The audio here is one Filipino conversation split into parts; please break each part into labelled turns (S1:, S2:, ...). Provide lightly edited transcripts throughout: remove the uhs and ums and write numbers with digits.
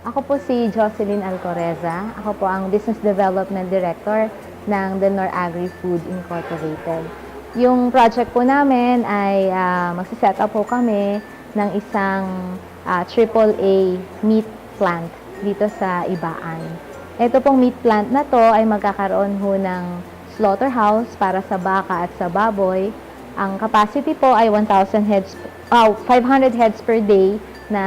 S1: Ako po si Jocelyn Alcoreza. Ako po ang Business Development Director ng Delnor Agri-Food Incorporated. Yung project po namin ay magsiset up po kami ng isang AAA meat plant dito sa Ibaan. Ito pong meat plant na to ay magkakaroon ho ng slaughterhouse para sa baka at sa baboy. Ang capacity po ay 500 heads per day na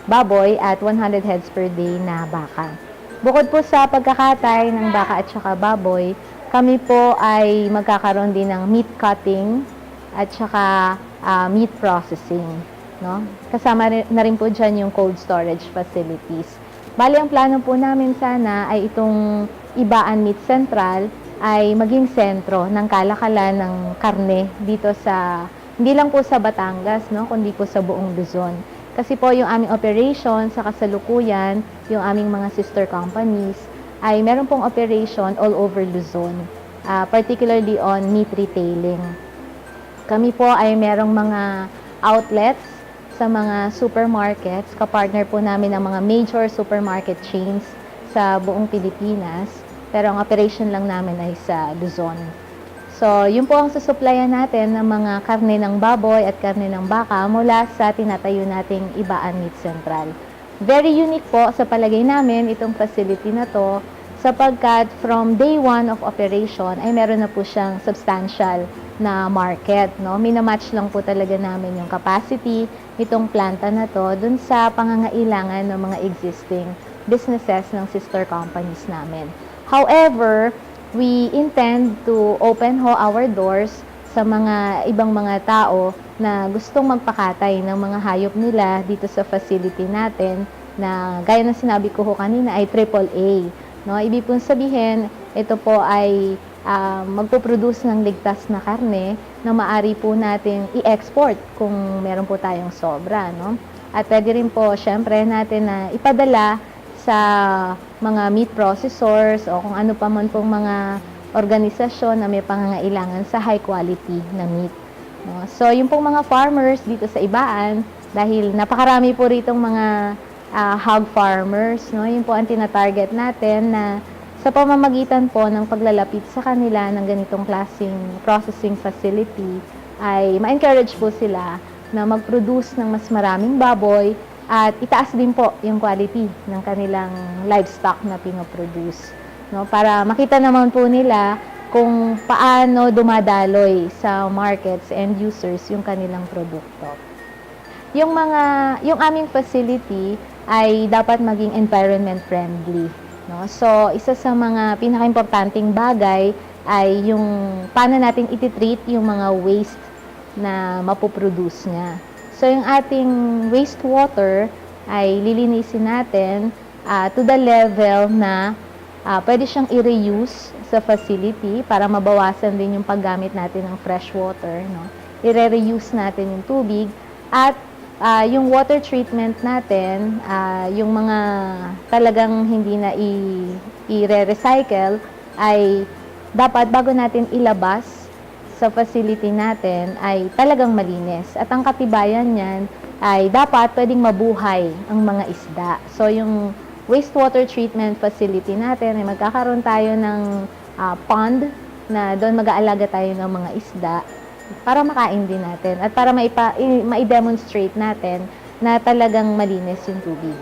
S1: baboy at 100 heads per day na baka. Bukod po sa pagkakatay ng baka at saka baboy, kami po ay magkakaroon din ng meat cutting at saka meat processing. No? Kasama na rin po dyan yung cold storage facilities. Bali, ang plano po namin sana ay itong Ibaan Meat Central ay maging sentro ng kalakalan ng karne dito sa, hindi lang po sa Batangas, no, kundi po sa buong Luzon. Kasi po yung aming operation sa kasalukuyan, yung aming mga sister companies, ay meron pong operation all over Luzon, particularly on meat retailing. Kami po ay merong mga outlets sa mga supermarkets, kapartner po namin ang mga major supermarket chains sa buong Pilipinas, pero ang operation lang namin ay sa Luzon. So, yun po ang susuplayan natin ng mga karne ng baboy at karne ng baka mula sa tinatayo nating Ibaan Meat Central. Very unique po sa palagay namin itong facility na to sapagkat from day 1 of operation ay meron na po siyang substantial na market. No? Minamatch lang po talaga namin yung capacity nitong planta na to dun sa pangangailangan ng mga existing businesses ng sister companies namin. However, we intend to open ho our doors sa mga ibang mga tao na gustong magpakatay ng mga hayop nila dito sa facility natin na gaya ng sinabi ko ho kanina ay AAA. No? Ibig pong sabihin, ito po ay magpo-produce ng ligtas na karne na maaari po natin i-export kung meron po tayong sobra. No? At pwede rin po, syempre, natin na ipadala sa mga meat processors o kung ano pa man pong mga organisasyon na may pangangailangan sa high quality na meat. No? So, yung pong mga farmers dito sa Ibaan, dahil napakarami po ritong mga hog farmers, no? Yun po ang tinatarget natin na sa pamamagitan po ng paglalapit sa kanila ng ganitong klaseng processing facility ay ma-encourage po sila na mag-produce ng mas maraming baboy at itaas din po yung quality ng kanilang livestock na pinoproduce. No? Para makita naman po nila kung paano dumadaloy sa markets and users yung kanilang produkto. Yung aming facility ay dapat maging environment friendly. No? So, isa sa mga pinaka-importanting bagay ay yung paano natin ititreat yung mga waste na mapoproduce niya. So, yung ating wastewater ay lilinisin natin to the level na pwede siyang i-reuse sa facility para mabawasan din yung paggamit natin ng fresh water. No? I-reuse natin yung tubig at yung water treatment natin, yung mga talagang hindi na i-recycle ay dapat bago natin ilabas sa facility natin ay talagang malinis. At ang katibayan niyan ay dapat pwedeng mabuhay ang mga isda. So yung wastewater treatment facility natin ay magkakaroon tayo ng pond na doon mag-aalaga tayo ng mga isda para makain din natin at para ma-demonstrate natin na talagang malinis yung tubig.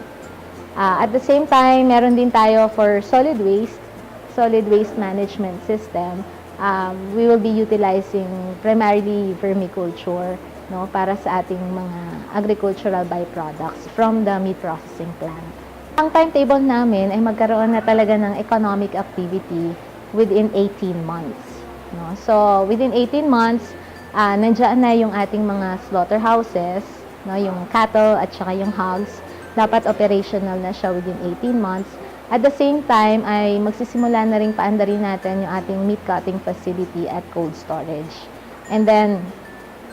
S1: At the same time, meron din tayo for solid waste management system. We will be utilizing primarily vermiculture, no, para sa ating mga agricultural byproducts from the meat processing plant. Ang timetable namin ay magkaroon na talaga ng economic activity within 18 months. No? So, within 18 months, nandiyan na yung ating mga slaughterhouses, no, yung cattle at saka yung hogs. Dapat operational na siya within 18 months. At the same time, ay magsisimula na rin paandarin natin yung ating meat cutting facility at cold storage. And then,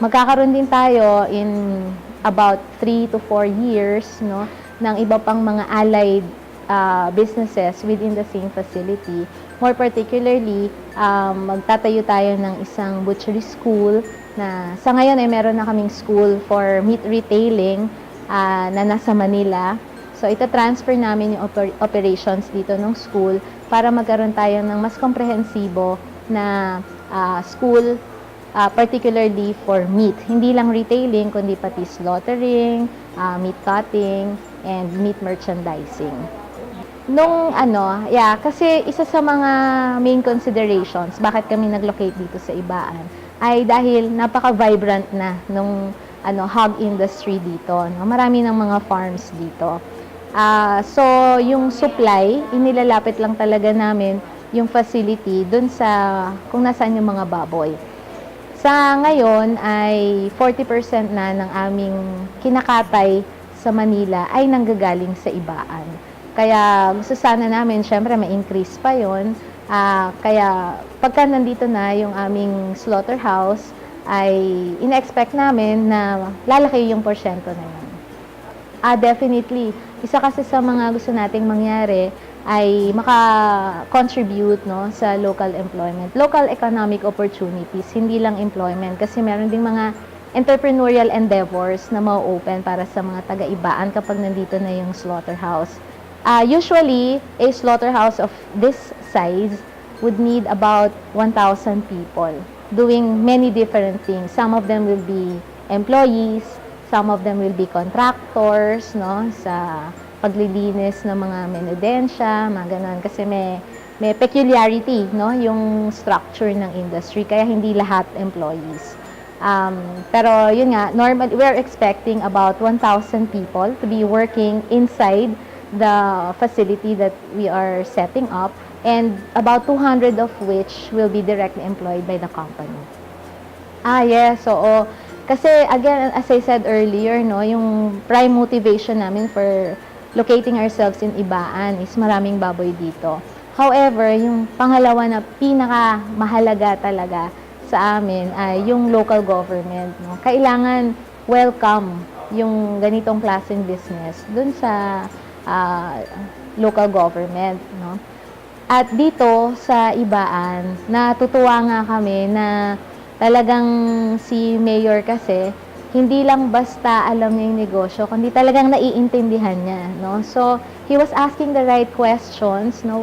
S1: magkakaroon din tayo in about 3 to 4 years, no, ng iba pang mga allied businesses within the same facility. More particularly, magtatayo tayo ng isang butchery school na sa ngayon ay meron na kaming school for meat retailing na nasa Manila. So, ita-transfer namin yung operations dito ng school para magkaroon tayo ng mas komprehensibo na school, particularly for meat. Hindi lang retailing, kundi pati slaughtering, meat cutting, and meat merchandising. Kasi isa sa mga main considerations, bakit kami nag-locate dito sa Ibaan, ay dahil napaka-vibrant na nung hog industry dito. No? Marami ng mga farms dito. So, yung supply, inilalapit lang talaga namin yung facility dun sa kung nasaan yung mga baboy. Sa ngayon ay 40% na ng aming kinakatay sa Manila ay nanggagaling sa Ibaan. Kaya gusto sana namin, syempre may increase pa yon. Kaya pagka nandito na yung aming slaughterhouse, ay in-expect namin na lalaki yung porsyento na yun. Definitely. Isa kasi sa mga gusto nating mangyari ay maka-contribute sa local employment. Local economic opportunities, hindi lang employment. Kasi meron ding mga entrepreneurial endeavors na ma-open para sa mga taga-Ibaan kapag nandito na yung slaughterhouse. Usually, a slaughterhouse of this size would need about 1,000 people doing many different things. Some of them will be employees, some of them will be contractors, sa paglilinis ng mga menudensya, mga ganun. Kasi may peculiarity, yung structure ng industry, kaya hindi lahat employees. Pero yun nga, normally, we're expecting about 1,000 people to be working inside the facility that we are setting up, and about 200 of which will be directly employed by the company. Yes, oo. Kasi again, as I said earlier, yung prime motivation namin for locating ourselves in Ibaan is maraming baboy dito. However, yung pangalawa na pinaka-mahalaga talaga sa amin ay yung local government. Kailangan welcome yung ganitong klaseng business dun sa local government. At dito sa Ibaan, natutuwa nga kami na talagang si Mayor kasi hindi lang basta alam niya yung negosyo, kundi talagang naiintindihan niya. So, he was asking the right questions 3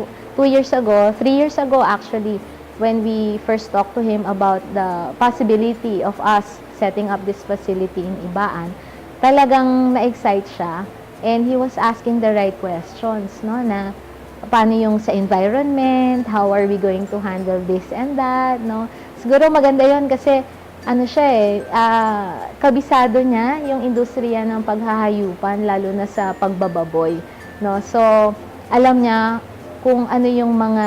S1: years ago actually, when we first talked to him about the possibility of us setting up this facility in Ibaan. Talagang na-excite siya and he was asking the right questions, na paano yung sa environment, how are we going to handle this and that, Siguro maganda yon kasi kabisado niya yung industriya ng paghahayupan, lalo na sa pagbababoy, So, alam niya kung ano yung mga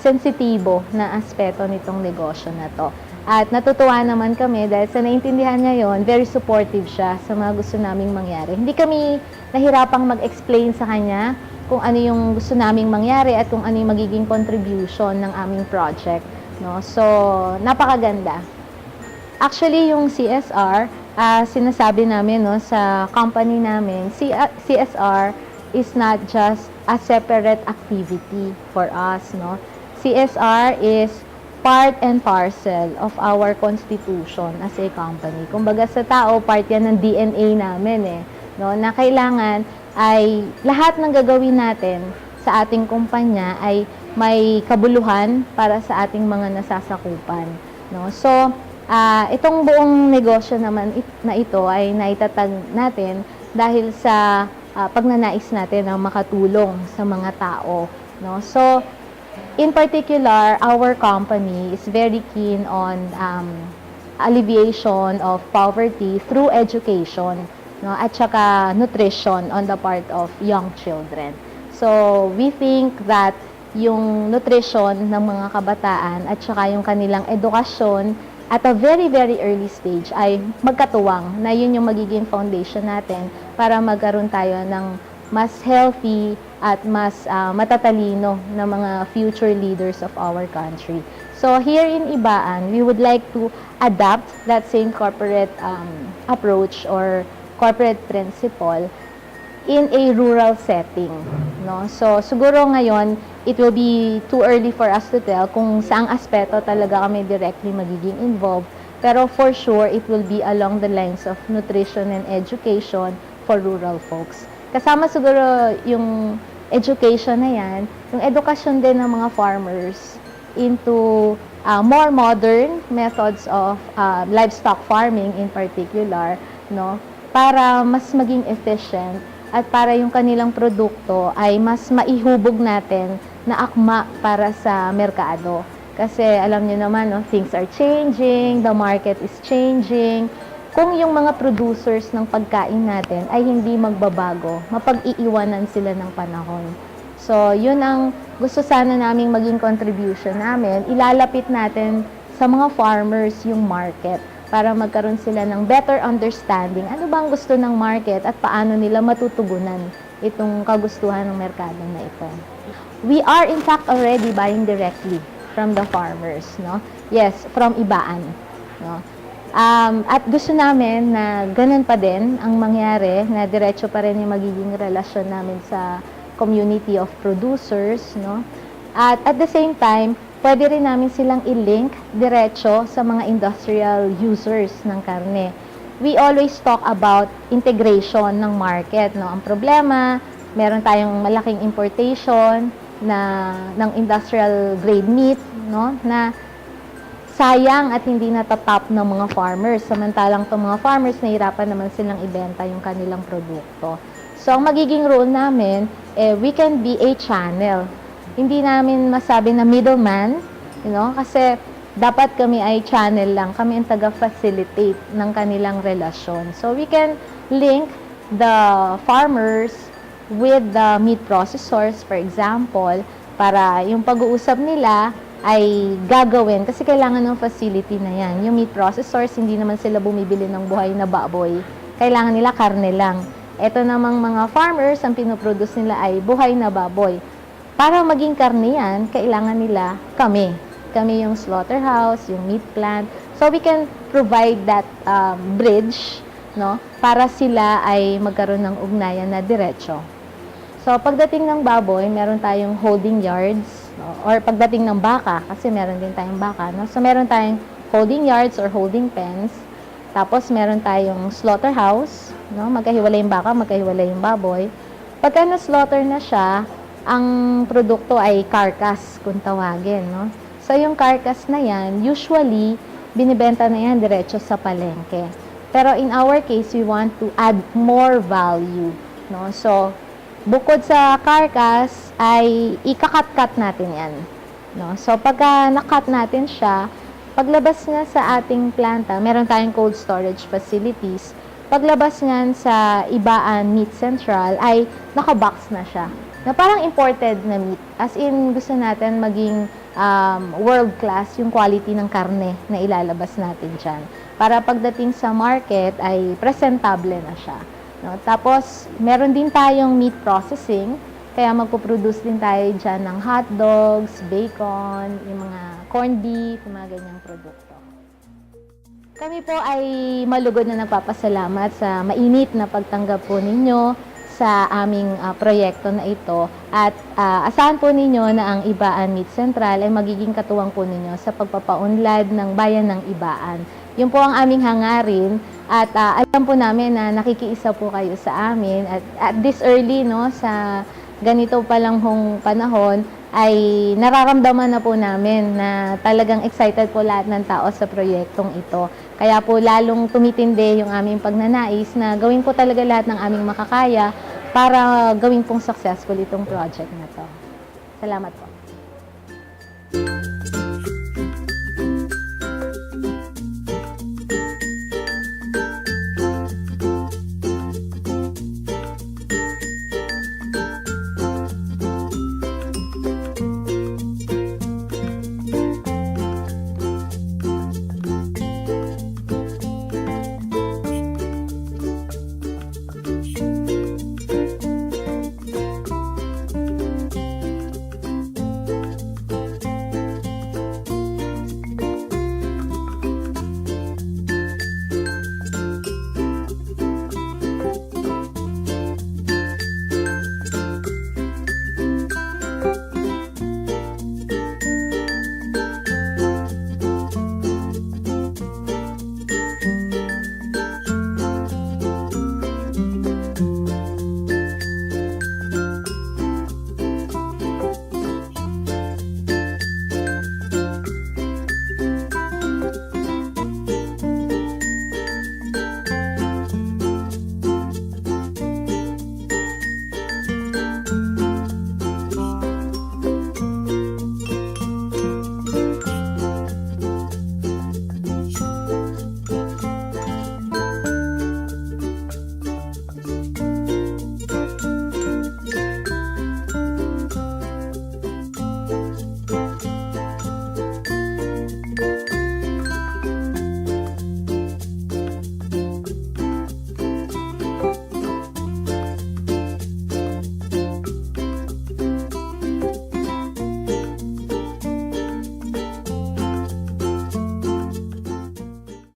S1: sensitibo na aspeto nitong negosyo na to. At natutuwa naman kami dahil sa naintindihan niya yon, very supportive siya sa mga gusto naming mangyari. Hindi kami nahirapang mag-explain sa kanya kung ano yung gusto naming mangyari at kung ano yung magiging contribution ng aming project. So, napakaganda. Actually, yung CSR, sinasabi namin sa company namin, CSR is not just a separate activity for us. CSR is part and parcel of our constitution as a company. Kumbaga sa tao, part yan ng DNA namin na kailangan ay lahat ng gagawin natin sa ating kumpanya ay may kabuluhan para sa ating mga nasasakupan. So, itong buong negosyo naman na ito ay naitatag natin dahil sa pagnanais natin na makatulong sa mga tao. So, in particular, our company is very keen on alleviation of poverty through education, at saka nutrition on the part of young children. So, we think that yung nutrition ng mga kabataan at saka yung kanilang edukasyon at a very, very early stage ay magkatuwang na yun yung magiging foundation natin para magkaroon tayo ng mas healthy at mas matatalino na mga future leaders of our country. So here in Ibaan, we would like to adapt that same corporate approach or corporate principle in a rural setting. So siguro ngayon, it will be too early for us to tell kung saang aspeto talaga kami directly magiging involved. Pero for sure, it will be along the lines of nutrition and education for rural folks. kasama siguro yung education na yan, yung edukasyon din ng mga farmers into more modern methods of livestock farming in particular, no? Para mas maging efficient at para yung kanilang produkto ay mas maihubog natin na akma para sa merkado. Kasi alam niyo naman, no, things are changing, the market is changing. Kung yung mga producers ng pagkain natin ay hindi magbabago, mapag-iiwanan sila ng panahon. So, yun ang gusto sana naming maging contribution namin. Ilalapit natin sa mga farmers yung market para magkaroon sila ng better understanding. Ano ba ang gusto ng market at paano nila matutugunan itong kagustuhan ng merkado na ito. We are in fact already buying directly from the farmers, no? Yes, from ibaan, no? At gusto namin na ganun pa din ang mangyari, na diretso pa rin yung magiging relasyon namin sa community of producers, no? At the same time, pwede rin namin silang i-link diretso sa mga industrial users ng karne. We always talk about integration ng market, no? Ang problema, meron tayong malaking importation ng industrial grade meat, no? Na sayang at hindi natatap ng mga farmers. Samantalang itong mga farmers, nahirapan naman silang ibenta yung kanilang produkto. So, ang magiging role namin, we can be a channel. Hindi namin masabi na middleman, you know, kasi dapat kami ay channel lang. Kami ang taga-facilitate ng kanilang relasyon. So, we can link the farmers with the meat processors, for example, para yung pag-uusap nila ay gagawin kasi kailangan ng facility na yan. Yung meat processors, hindi naman sila bumibili ng buhay na baboy. Kailangan nila karne lang. Ito namang mga farmers, ang pinoproduce nila ay buhay na baboy. Para maging karne yan, kailangan nila kami. Kami yung slaughterhouse, yung meat plant. So we can provide that bridge, no, para sila ay magkaroon ng ugnayan na diretso. So pagdating ng baboy, meron tayong holding yards, no? Or pagdating ng baka, kasi meron din tayong baka, no? So meron tayong holding yards or holding pens. Tapos meron tayong slaughterhouse, no? Magkahiwalay yung baka, magkahiwalay yung baboy. Pagka na-slaughter na siya, ang produkto ay carcass kung tawagin, no? So yung carcass na yan, usually binibenta na yan diretso sa palengke. Pero in our case, we want to add more value, no? So bukod sa carcass, ay ikakat-cut natin yan, no? So pagka nakat natin siya, paglabas niya sa ating planta, meron tayong cold storage facilities. Paglabas niyan sa Ibaan Meat Central, ay nakabox na siya. Na parang imported na meat. As in, gusto natin maging world-class yung quality ng karne na ilalabas natin dyan. Para pagdating sa market, ay presentable na siya. No? Tapos, meron din tayong meat processing. Kaya magpo-produce din tayo dyan ng hot dogs, bacon, yung mga corned beef, yung mga ganyang produkto. Kami po ay malugod na nagpapasalamat sa mainit na pagtanggap po ninyo sa aming proyekto na ito. At asahan po ninyo na ang Ibaan Meat Central ay magiging katuwang po ninyo sa pagpapaunlad ng bayan ng Ibaan. Yun po ang aming hangarin at alam po namin na nakikiisa po kayo sa amin at this early, no, sa ganito pa lang hong panahon ay nararamdaman na po namin na talagang excited po lahat ng tao sa proyektong ito. Kaya po lalong tumitindi yung aming pagnanais na gawin po talaga lahat ng aming makakaya para gawin pong successful itong project na to. Salamat po.